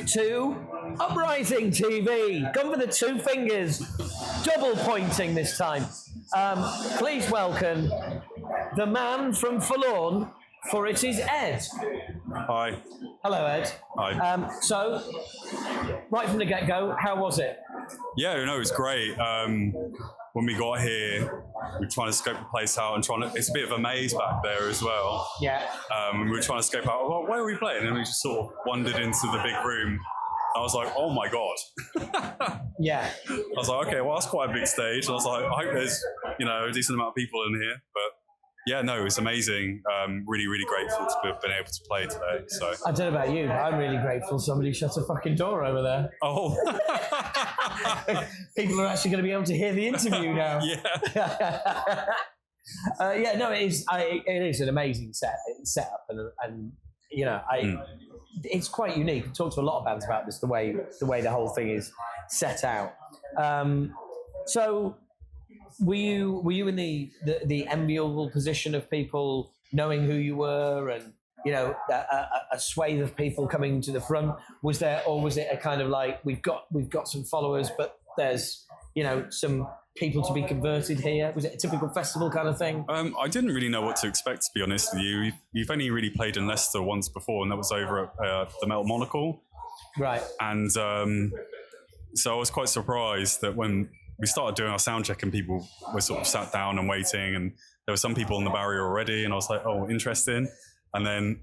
to Uprising TV. Gone for the two fingers, double pointing this time. Please welcome the man from Forlorn, for it is Ed. Hi. Hello, Ed. Hi. So, right from the get-go, how was it? Yeah, no, it was great. When we got here, we were trying to scope the place out and it's a bit of a maze back there as well. Yeah. We were trying to scope out, well, where are we playing? And we just sort of wandered into the big room. I was like, oh my God. Yeah. I was like, okay, well, that's quite a big stage. I was like, I hope there's, a decent amount of people in here. But yeah, no, it was amazing. Really, really grateful to have been able to play today. So I don't know about you, but I'm really grateful somebody shut a fucking door over there. Oh. People are actually going to be able to hear the interview now. Yeah. No, it is an amazing setup, and it's quite unique. I've talked to a lot of bands about this, the way the whole thing is set out. So, were you in the enviable position of people knowing who you were, and a swathe of people coming to the front? Was there, or was it a kind of like we've got some followers, but there's some people to be converted here? Was it a typical festival kind of thing? I didn't really know what to expect, to be honest with you. You've only really played in Leicester once before, and that was over at the Metal Monocle. Right. And so I was quite surprised that when we started doing our sound check and people were sort of sat down and waiting, and there were some people on the barrier already, and I was like, oh, interesting. And then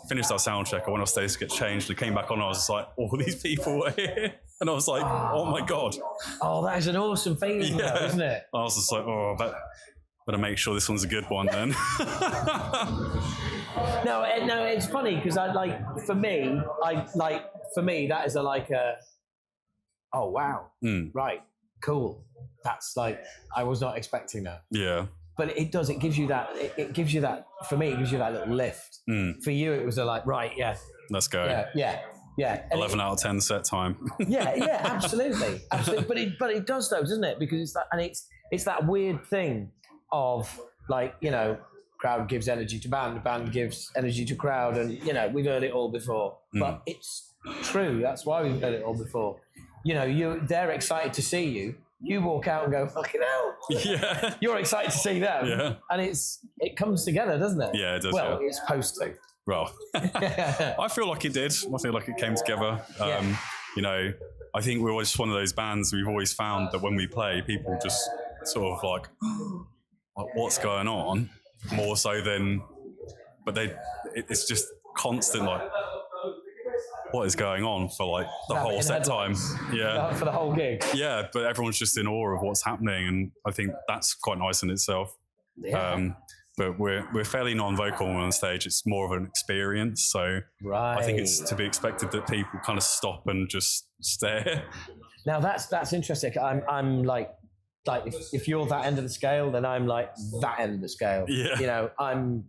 finished our sound check. I went off stage to get changed and came back on. And I was just like, all these people were here. And I was like, oh my God. Oh, that is an awesome feeling, though, isn't it? I was just like, oh, better make sure this one's a good one then. No, it's funny because for me, that is oh wow, right, cool. That's I was not expecting that. Yeah. But it gives you that, for me, it gives you that little lift. For you, it was right, yeah. Let's go. Yeah. 11 out of 10 set time. yeah, absolutely. But it does though, doesn't it? Because it's that weird thing of crowd gives energy to band gives energy to crowd, and we've heard it all before. But it's true. That's why we've heard it all before. They're excited to see you. You walk out and go, fucking hell. Yeah. You're excited to see them. Yeah. And it comes together, doesn't it? Yeah, it does. Well, it's supposed to. Well, I feel like it did. I feel like it came together. I think we're just one of those bands, we've always found that when we play, people just sort of like what's going on? More so than, but it's just constant, what is going on for the whole set time. Yeah. For the whole gig. Yeah, but everyone's just in awe of what's happening, and I think that's quite nice in itself. Yeah. But we're fairly non-vocal on stage. It's more of an experience, so right. I think it's to be expected that people kind of stop and just stare. Now that's interesting. I'm if you're that end of the scale, then I'm that end of the scale. Yeah. I'm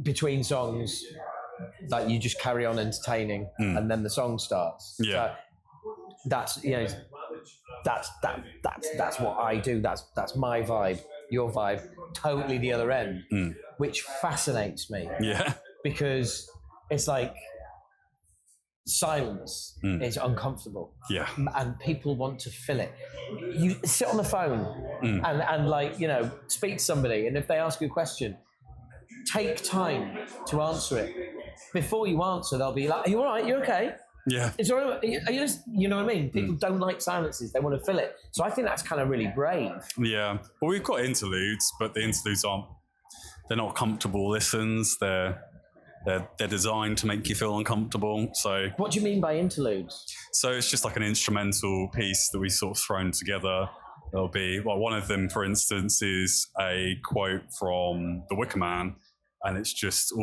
between songs, you just carry on entertaining, and then the song starts. Yeah. So that's what I do. That's my vibe. Your vibe, totally the other end, which fascinates me. Yeah. Because it's silence is uncomfortable. Yeah. And people want to fill it. You sit on the phone and speak to somebody, and if they ask you a question, take time to answer it. Before you answer, they'll be like, are you all right? You okay? Yeah. Is there, are you just, you know what I mean? People don't like silences. They want to fill it. So I think that's kind of really brave. Yeah. Well, we've got interludes, but the interludes they're not comfortable listens. They're designed to make you feel uncomfortable. So what do you mean by interludes? So it's just like an instrumental piece that we sort of thrown together. There'll be, one of them, for instance, is a quote from The Wicker Man, and it's just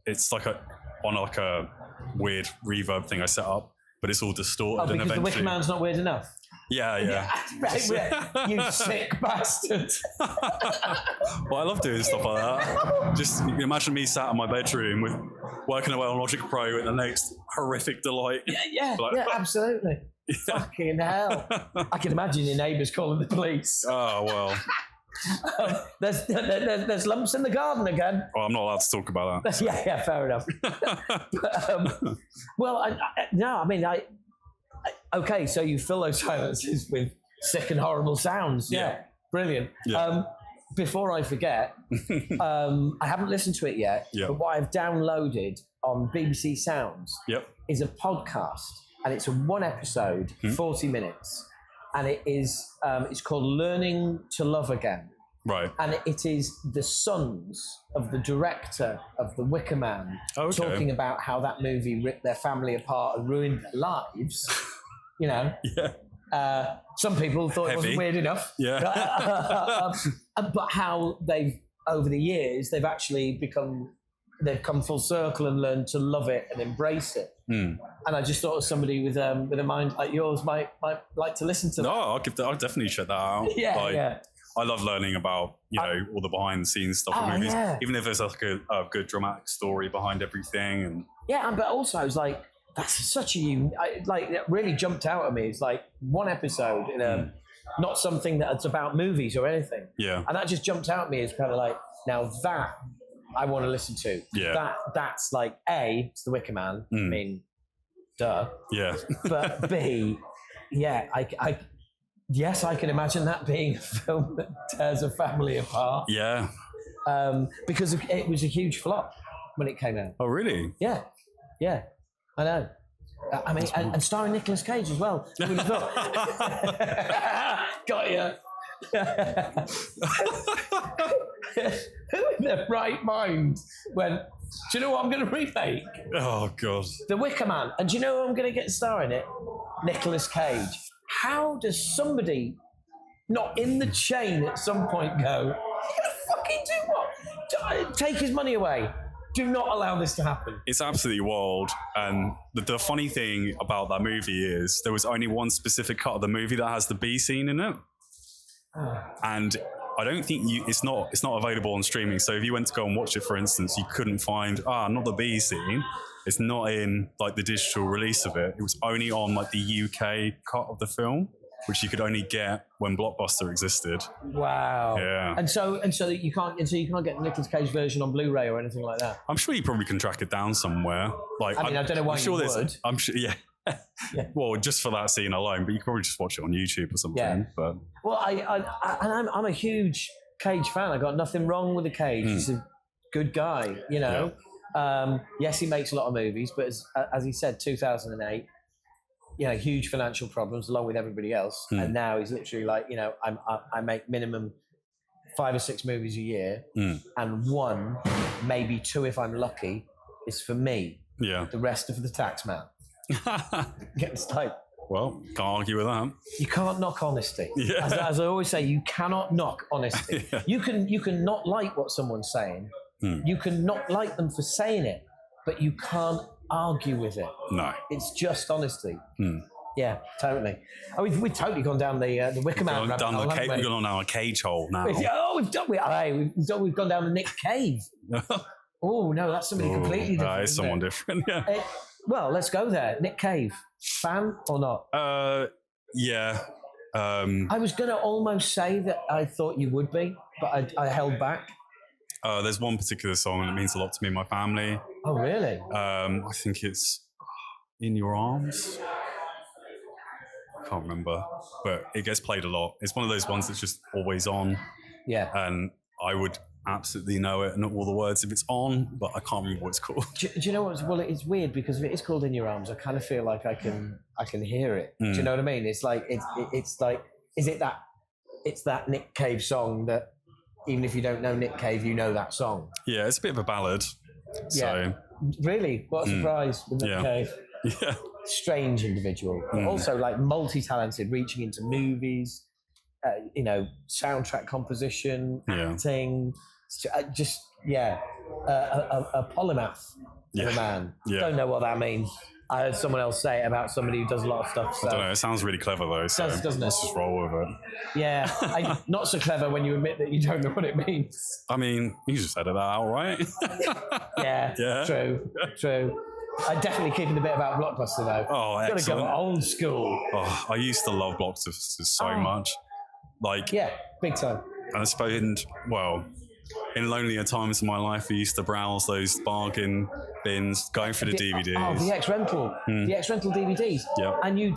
it's on a weird reverb thing I set up, but it's all distorted. Oh, because The Wicker Man's not weird enough? Yeah. You sick bastard. Well, I love doing stuff like that. Just imagine me sat in my bedroom working away on Logic Pro with the next horrific delight. Yeah, absolutely. Yeah. Fucking hell. I can imagine your neighbours calling the police. Oh, well. There's lumps in the garden again. Well, I'm not allowed to talk about that. Yeah, fair enough. Okay, so you fill those silences with sick and horrible sounds. Yeah, brilliant. Yeah. Before I forget, I haven't listened to it yet, but what I've downloaded on BBC Sounds is a podcast, and it's a one episode, 40 minutes, and it is it's called Learning to Love Again. Right. And it is the sons of the director of The Wicker Man talking about how that movie ripped their family apart and ruined their lives. You know? Yeah. Some people thought it wasn't weird enough. Yeah. But how they've, over the years, they've come full circle and learned to love it and embrace it. And I just thought somebody with a mind like yours might like to listen to that. No, I'll definitely check that out. Yeah. I love learning about, all the behind the scenes stuff in movies, even if there's like a good dramatic story behind everything. And but also I was like, that's such a it really jumped out at me. It's like one episode in a not something that's about movies or anything. Yeah. And that just jumped out at me as kind of like, now that I want to listen to. Yeah. That's like it's The Wicker Man. I mean, duh. Yeah. But B, yes, I can imagine that being a film that tears a family apart. Yeah. Because it was a huge flop when it came out. Oh, really? Yeah. Yeah. I know. I mean, and starring Nicolas Cage as well. Who would have thought? Got you. Who in their right mind went, do you know what I'm going to remake? Oh, God. The Wicker Man. And do you know who I'm going to get starring it? Nicolas Cage. How does somebody not in the chain at some point go, you're going to fucking do what? Take his money away. Do not allow this to happen. It's absolutely wild. And the funny thing about that movie is there was only one specific cut of the movie that has the B scene in it. And I don't think it's not available on streaming. So if you went to go and watch it, for instance, you couldn't find, not the B scene. It's not in like the digital release of it. It was only on like the UK cut of the film, which you could only get when Blockbuster existed. Wow. Yeah. And so you can't get the Nicolas Cage version on Blu-ray or anything like that. I'm sure you probably can track it down somewhere. Like, I don't know why you would. I'm sure. Yeah. Well, just for that scene alone, but you can probably just watch it on YouTube or something. Yeah. But well, I'm a huge Cage fan. I got nothing wrong with the Cage. He's a good guy, you know. Yeah. Yes, he makes a lot of movies, but as he said, 2008. Huge financial problems along with everybody else. And now he's literally like, I make minimum 5 or 6 movies a year. And 1, maybe 2 if I'm lucky, is for me. Yeah. The rest of the tax man. It's like, well, can't argue with that. You can't knock honesty. Yeah. As I always say, you cannot knock honesty. Yeah. You can not like what someone's saying. You can not like them for saying it, but you can't argue with it. No. It's just honesty. Yeah, totally. Oh, we've totally gone down the Wicker Man rabbit hole, haven't we? We've gone down a Cage hole now. We've gone down the Nick Cave. Oh, no, that's somebody completely different. That is someone different, yeah. Well, let's go there. Nick Cave. Fan or not? Yeah. I was going to almost say that I thought you would be, but I held back. There's one particular song that means a lot to me and my family. Oh, really? I think it's In Your Arms. I can't remember, but it gets played a lot. It's one of those ones that's just always on. Yeah. And I would absolutely know it and all the words if it's on, but I can't remember what it's called. Do you know what? Well, it's weird because if it is called In Your Arms, I kind of feel like I can hear it. Do you know what I mean? It's like it's like, is it that it's that Nick Cave song that even if you don't know Nick Cave, you know that song? Yeah, it's a bit of a ballad. Yeah. Really? What a surprise with Nick Cave. Yeah. Strange individual, but also like multi-talented, reaching into movies, soundtrack composition, acting, a polymath of a man. Yeah. Don't know what that means. I heard someone else say it about somebody who does a lot of stuff. So. I don't know. It sounds really clever though. So doesn't it? Let's just roll with it. Yeah, not so clever when you admit that you don't know what it means. I mean, you just said it out, right? Yeah. True. I'm definitely keeping the bit about Blockbuster though. Oh, excellent. Gotta go old school. Oh, I used to love Blockbusters so much. Like, yeah, big time. I suppose, well, in lonelier times in my life, I used to browse those bargain bins, going for the DVDs. Oh, the X-Rental. The X-Rental DVDs. Yep. And you'd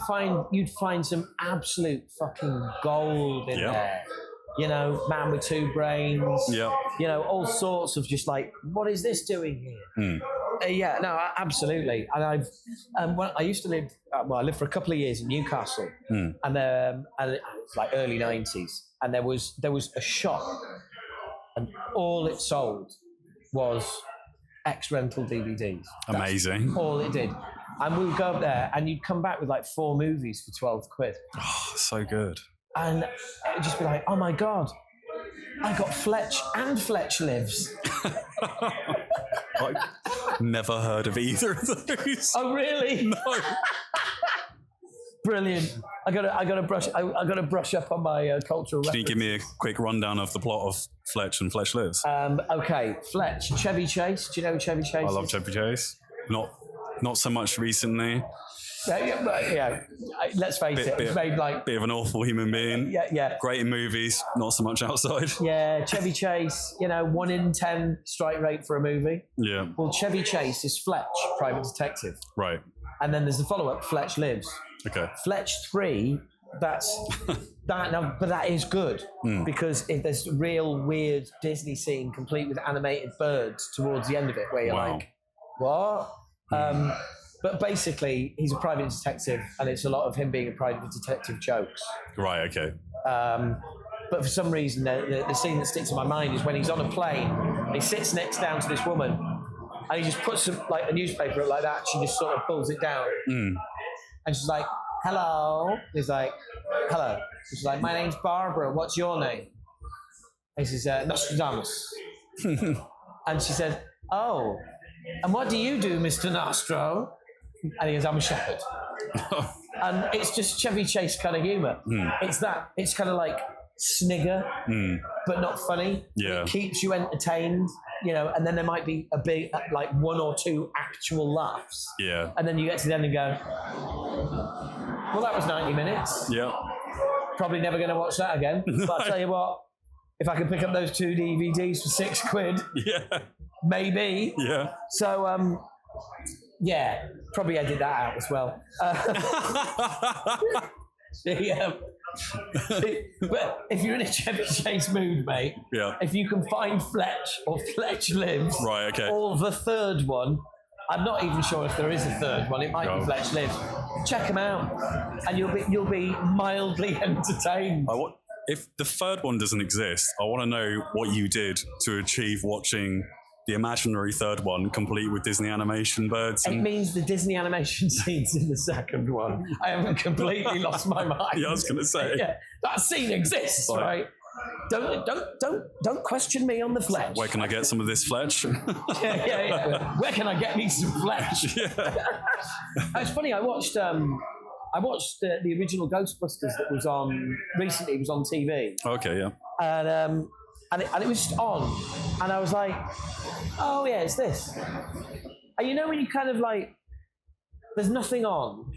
find some absolute fucking gold in there. You know, Man with Two Brains. Yep. You know, all sorts of just like, what is this doing here? Yeah, no, absolutely. And I used to live, I lived for a couple of years in Newcastle, and it was like early 90s, and there was a shop, and all it sold was X-Rental DVDs. Amazing. That's all it did. And we would go up there, and you'd come back with like 4 movies for 12 quid. Oh, so good. And it'd just be like, oh my God, I got Fletch and Fletch Lives. I've never heard of either of those. Oh, really? No. Brilliant. I gotta brush up on my cultural. Can you give me a quick rundown of the plot of Fletch and Fletch Lives? Okay, Fletch, Chevy Chase. Do you know who Chevy Chase is? I love Chevy Chase. Not so much recently. Yeah. Let's face it. It's made like bit of an awful human being. Yeah. Great in movies, not so much outside. Yeah, Chevy Chase. 1 in 10 strike rate for a movie. Yeah. Well, Chevy Chase is Fletch, private detective. Right. And then there's the follow-up, Fletch Lives. Okay. Fletch 3. That's that now, but that is good because if there's a real weird Disney scene complete with animated birds towards the end of it, where you're like, what? But basically, he's a private detective, and it's a lot of him being a private detective jokes. Right. Okay. But for some reason, the scene that sticks in my mind is when he's on a plane and he sits next down to this woman, and he just puts a newspaper up like that. She just sort of pulls it down, and she's like, "Hello." He's like, "Hello." She's like, "My name's Barbara. What's your name?" And he says, "Nostradamus." And she said, "Oh, and what do you do, Mr. Nostro?" And he goes, "I'm a shepherd." And it's just Chevy Chase kind of humour. It's that. It's kind of like snigger, but not funny. Yeah. It keeps you entertained, and then there might be a big, like 1 or 2 actual laughs. Yeah. And then you get to the end and go, well, that was 90 minutes. Yeah. Probably never going to watch that again. But I'll tell you what, if I can pick up those 2 DVDs for 6 quid, maybe. Yeah. So, yeah, probably edit that out as well. But if you're in a Chevy Chase mood, mate, if you can find Fletch or Fletch Lives, right, okay, or the third one, I'm not even sure if there is a third one. It might be Fletch Lives. Check them out, and you'll be mildly entertained. If the third one doesn't exist, I want to know what you did to achieve watching the imaginary third one, complete with Disney animation birds. It means the Disney animation scenes in the second one. I haven't completely lost my mind. Yeah, I was going to say. Yeah, that scene exists, right? Don't question me on the Fletch. Where can I get some of this Fletch? Yeah. Where can I get me some Fletch? It's funny. I watched the original Ghostbusters that was on recently. It was on TV. Okay, yeah. And it was on, and I was like, oh yeah, it's this. And when you kind of like, there's nothing on,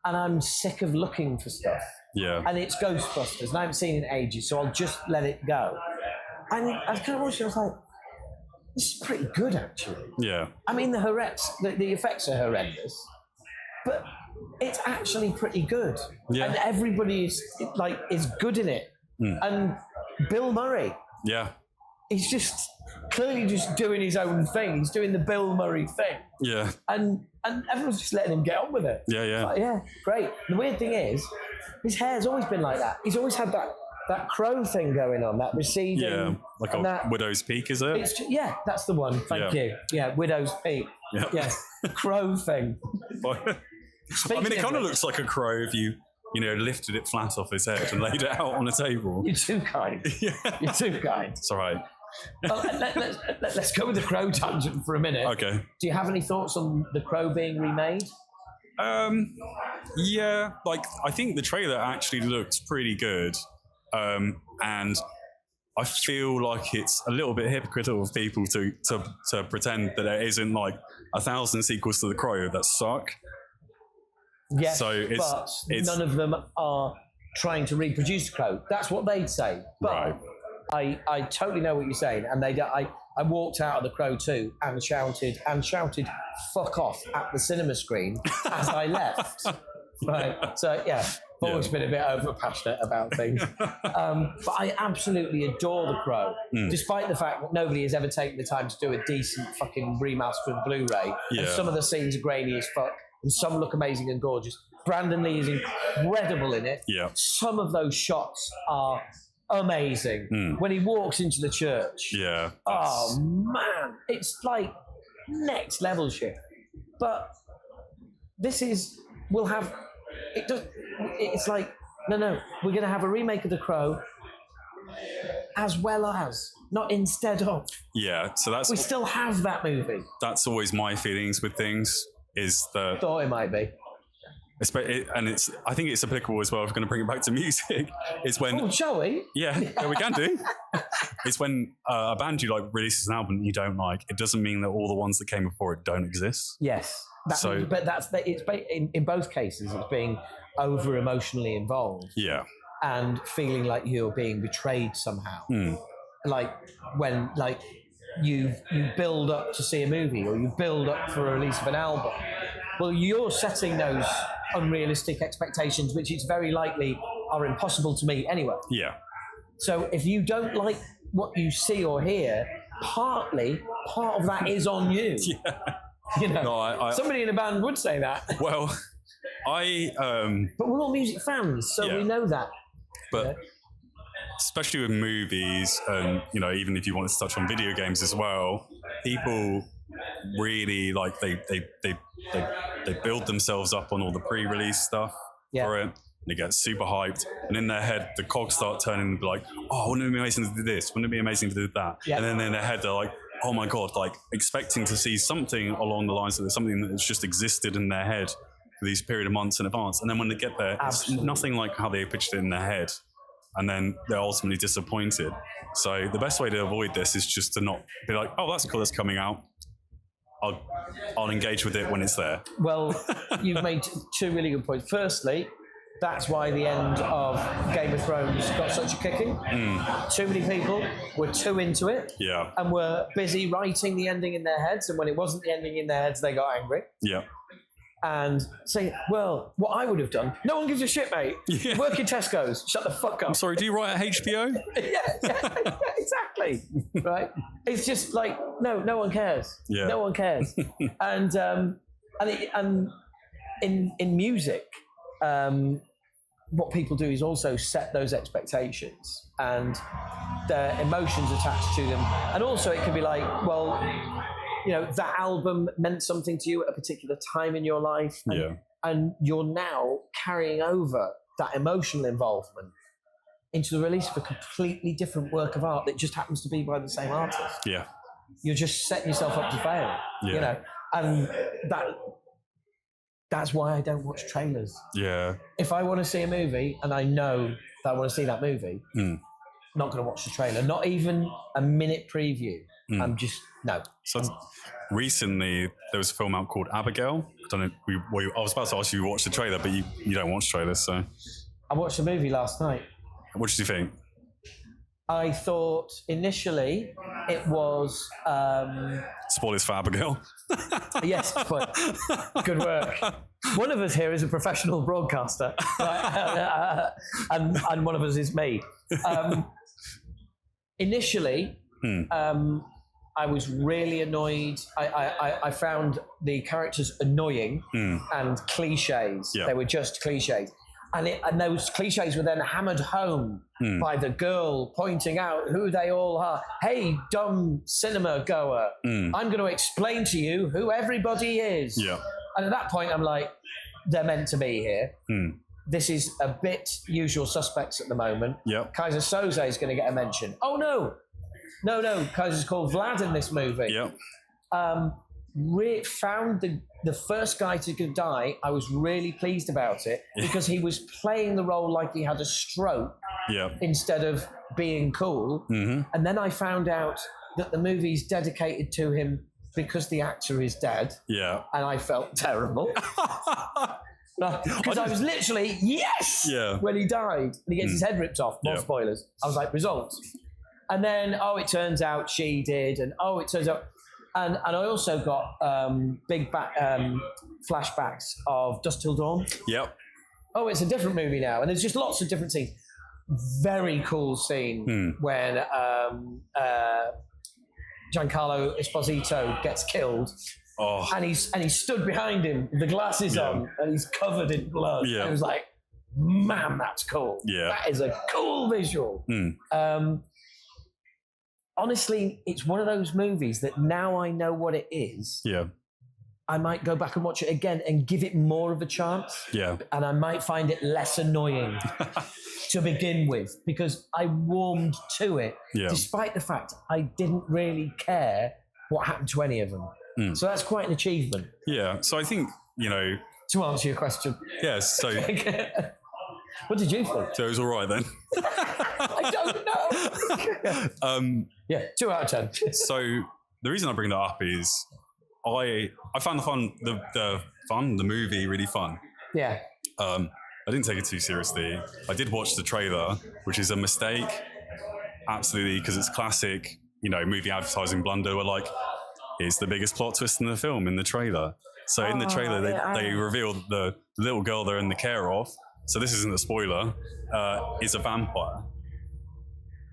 and I'm sick of looking for stuff. Yeah. And it's Ghostbusters, and I haven't seen it in ages, so I'll just let it go. And I kind of watched it, I was like, this is pretty good, actually. Yeah. I mean, the effects are horrendous, but it's actually pretty good. Yeah. And everybody is good in it. And Bill Murray. Yeah. He's just clearly just doing his own thing. He's doing the Bill Murray thing. Yeah. And everyone's just letting him get on with it. Yeah, yeah. Like, yeah, great. The weird thing is, his hair's always been like that. He's always had that crow thing going on, that receding. Yeah, like a widow's peak, is it? That's the one. Thank you. Yeah, widow's peak. Yep. Yeah, crow thing. I mean, it kind of looks like a crow if you lifted it flat off his head and laid it out on a table. You're too kind. You're too kind. It's all right. Well, let's go with the Crow tangent for a minute. Okay. Do you have any thoughts on the Crow being remade? Yeah, I think the trailer actually looks pretty good, and I feel like it's a little bit hypocritical of people to pretend that there isn't 1,000 sequels to the Crow that suck. Yes, so but none of them are trying to reproduce the Crow. That's what they'd say. But I totally know what you're saying, and I walked out of The Crow 2 and shouted "fuck off" at the cinema screen as I left. Right, so yeah, I've always been a bit over passionate about things, but I absolutely adore The Crow, despite the fact that nobody has ever taken the time to do a decent fucking remastered Blu-ray. And some of the scenes are grainy as fuck, and some look amazing and gorgeous. Brandon Lee is incredible in it. Yeah. Some of those shots are amazing. When he walks into the church. Yeah. Oh man, it's like next level shit. But this is, we'll have, it's like, no, we're going to have a remake of The Crow as well as, not instead of. Yeah, so we still have that movie. That's always my feelings with things, is that... Thought it might be. And I think it's applicable as well, if we're going to bring it back to music, is when... Oh, shall we? Yeah, we can do. It's when a band you like releases an album you don't like, it doesn't mean that all the ones that came before it don't exist. Yes. In both cases, it's being over emotionally involved. Yeah. And feeling like you're being betrayed somehow. Like when you build up to see a movie, or you build up for a release of an album. Well, you're setting those unrealistic expectations, which it's very likely are impossible to meet anyway. Yeah. So if you don't like what you see or hear, part of that is on you. Yeah. You know, no, somebody in a band would say that. Well, but we're all music fans, so we know that. But especially with movies, and even if you wanted to touch on video games as well, people really they build themselves up on all the pre-release stuff for it. They get super hyped, and in their head, the cogs start turning and be like, "Oh, wouldn't it be amazing to do this? Wouldn't it be amazing to do that?" And then in their head, they're like, "Oh my god!" Like expecting to see something along the lines of something that's just existed in their head for these period of months in advance, and then when they get there, it's nothing like how they pictured it in their head, and then they're ultimately disappointed. So the best way to avoid this is just to not be like, "Oh, that's cool, that's coming out. I'll engage with it when it's there." Well, you've made two really good points. Firstly, that's why the end of Game of Thrones got such a kicking. Too many people were too into it, and were busy writing the ending in their heads, and when it wasn't the ending in their heads, they got angry. And say, well, what I would have done, no one gives a shit, mate. Work in Tesco's, shut the fuck up. I'm sorry, do you write at HBO? yeah, exactly. Right? It's just like, no one cares. No one cares. And in music, what people do is also set those expectations and their emotions attached to them. And also it can be like, well, that album meant something to you at a particular time in your life. And you're now carrying over that emotional involvement into the release of a completely different work of art that just happens to be by the same artist. You're just setting yourself up to fail, and that's why I don't watch trailers. If I want to see a movie and I know that I want to see that movie, not going to watch the trailer, not even a minute preview. I'm just, no. So recently, there was a film out called Abigail. I don't know. I was about to ask you to watch the trailer, but you don't watch trailers, so. I watched the movie last night. What did you think? I thought initially it was... Spoilers for Abigail. Yes, but good work. One of us here is a professional broadcaster, and one of us is me. Initially, I was really annoyed. I found the characters annoying and cliches. They were just cliches. And those cliches were then hammered home by the girl pointing out who they all are. Hey, dumb cinema goer, I'm going to explain to you who everybody is. And at that point, I'm like, they're meant to be here. This is a bit Usual Suspects at the moment. Kaiser Soze is going to get a mention. Oh, no, Kaiser's called Vlad in this movie. Found the first guy to die. I was really pleased about it because he was playing the role like he had a stroke instead of being cool. And then I found out that the movie's dedicated to him because the actor is dead. And I felt terrible. Because I was literally, when he died and he gets his head ripped off. More spoilers. I was like, results. And then, it turns out she did, and it turns out, and I also got flashbacks of Dusk Till Dawn. Yep. Oh, it's a different movie now, and there's just lots of different scenes. Very cool scene when Giancarlo Esposito gets killed. Oh. And he's stood behind him with the glasses on, and he's covered in blood. Yeah. And it was like, man, that's cool. Yeah. That is a cool visual. Honestly, it's one of those movies that now I know what it is. Yeah. I might go back and watch it again and give it more of a chance. Yeah. And I might find it less annoying to begin with, because I warmed to it, despite the fact I didn't really care what happened to any of them. So that's quite an achievement. Yeah. So I think, to answer your question. Yes. So what did you think? So it was all right then. I don't know. 2 out of 10. So the reason I bring that up is I found the movie really fun. Yeah. I didn't take it too seriously. I did watch the trailer, which is a mistake, absolutely, because it's classic, movie advertising blunder. Where like, here's the biggest plot twist in the film in the trailer. So in the trailer, they reveal that the little girl they're in the care of, so this isn't a spoiler, is a vampire.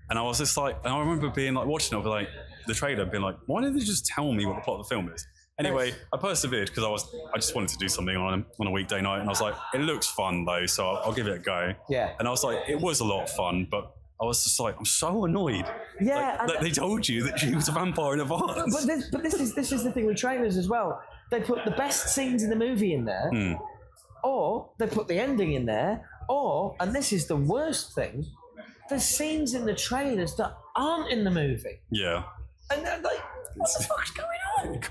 And I was just like, and I remember being like watching it, like the trailer, being like, why didn't they just tell me what the plot of the film is? Anyway, I persevered because I just wanted to do something on a weekday night, and I was like, it looks fun though, so I'll give it a go. Yeah. And I was like, it was a lot of fun, but I was just like, I'm so annoyed. Yeah. That they told you that she was a vampire in advance. But this is the thing with trailers as well. They put the best scenes in the movie in there, or they put the ending in there, or, and this is the worst thing, there's scenes in the trailers that aren't in the movie. Yeah. And they're like, what the fuck's going on?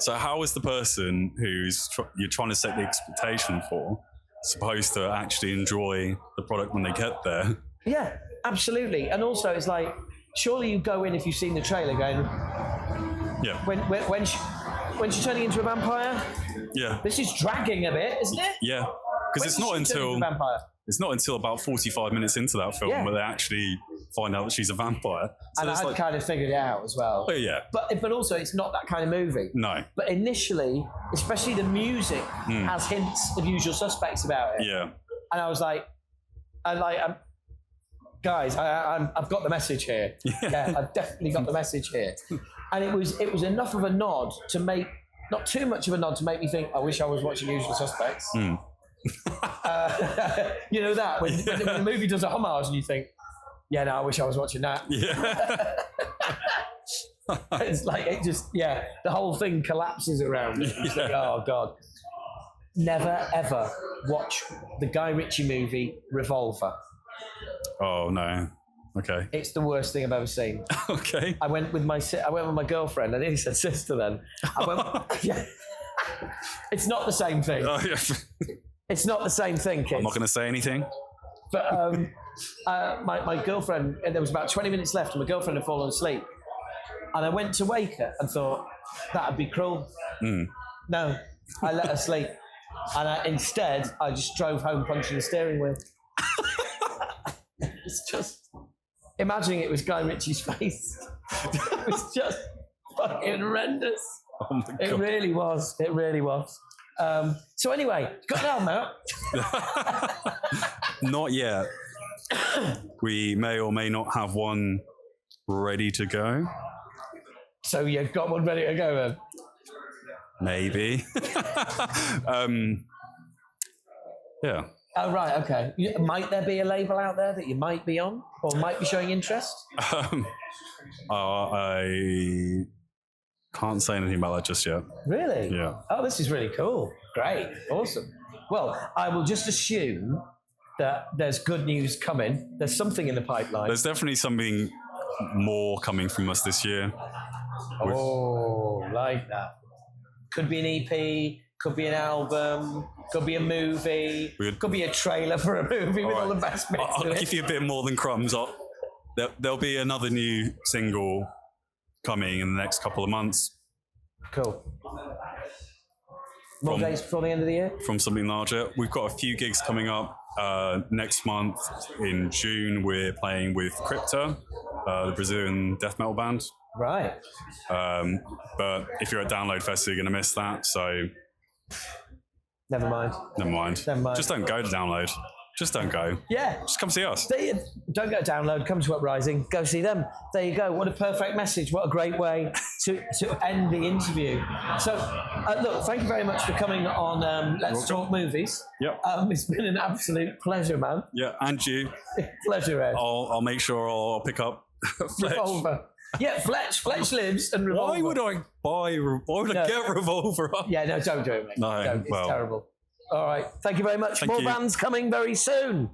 So how is the person who's you're trying to set the expectation for supposed to actually enjoy the product when they get there? Yeah, absolutely. And also, it's like, surely you go in if you've seen the trailer going, yeah, when she's turning into a vampire? Yeah. This is dragging a bit, isn't it? Yeah. Because it's not until about 45 minutes into that film where they actually find out that she's a vampire. So and I'd kind of figured it out as well. Oh, yeah. But also, it's not that kind of movie. No. But initially, especially the music has hints of Usual Suspects about it. Yeah. And I was like, guys, I've got the message here. Yeah, I've definitely got the message here. And it was enough of a nod to make, not too much of a nod to make me think, I wish I was watching Usual Suspects. You know that, when the movie does a homage and you think, yeah, no, I wish I was watching that. Yeah. It's like, it just, the whole thing collapses around it. It's like, oh, God. Never, ever watch the Guy Ritchie movie, Revolver. Oh, no. Okay. It's the worst thing I've ever seen. Okay. I went with my girlfriend. I nearly said sister then. It's not the same thing. Oh, yeah. It's not the same thing, kids. I'm not going to say anything. But my girlfriend, there was about 20 minutes left, and my girlfriend had fallen asleep. And I went to wake her and thought, that'd be cruel. No, I let her sleep. And instead, I just drove home punching the steering wheel. It's just, imagining it was Guy Ritchie's face. It was just fucking horrendous. Oh my God. It really was. It really was. So anyway, got an album out? Not yet. We may or may not have one ready to go. So you've got one ready to go then? Maybe. Yeah. Oh, right, okay. Might there be a label out there that you might be on or might be showing interest? I can't say anything about that just yet. Really? Yeah. Oh, this is really cool. Great. Awesome. Well, I will just assume that there's good news coming. There's something in the pipeline. There's definitely something more coming from us this year. Oh, like that. Could be an EP, could be an album, could be a movie, could be a trailer for a movie with all the best bits. I'll give you a bit more than crumbs. There'll be another new single coming in the next couple of months. Cool. More days before the end of the year? From something larger. We've got a few gigs coming up. Next month in June, we're playing with Crypta the Brazilian death metal band. Right. But if you're at Download Fest, you're going to miss that. So Never mind. Just don't go to Download. Just don't go. Yeah. Just come see us. Don't go download. Come to Uprising. Go see them. There you go. What a perfect message. What a great way to end the interview. So, look, thank you very much for coming on Let's Talk Movies. Yep. It's been an absolute pleasure, man. Yeah, and you. Pleasure, Ed. I'll make sure I'll pick up Fletch. Revolver. Yeah, Fletch lives and Revolver. Why would I get Revolver? Yeah, no, don't do it, mate. No, don't. It's terrible. All right. Thank you very much. Thank More you. bands coming very soon.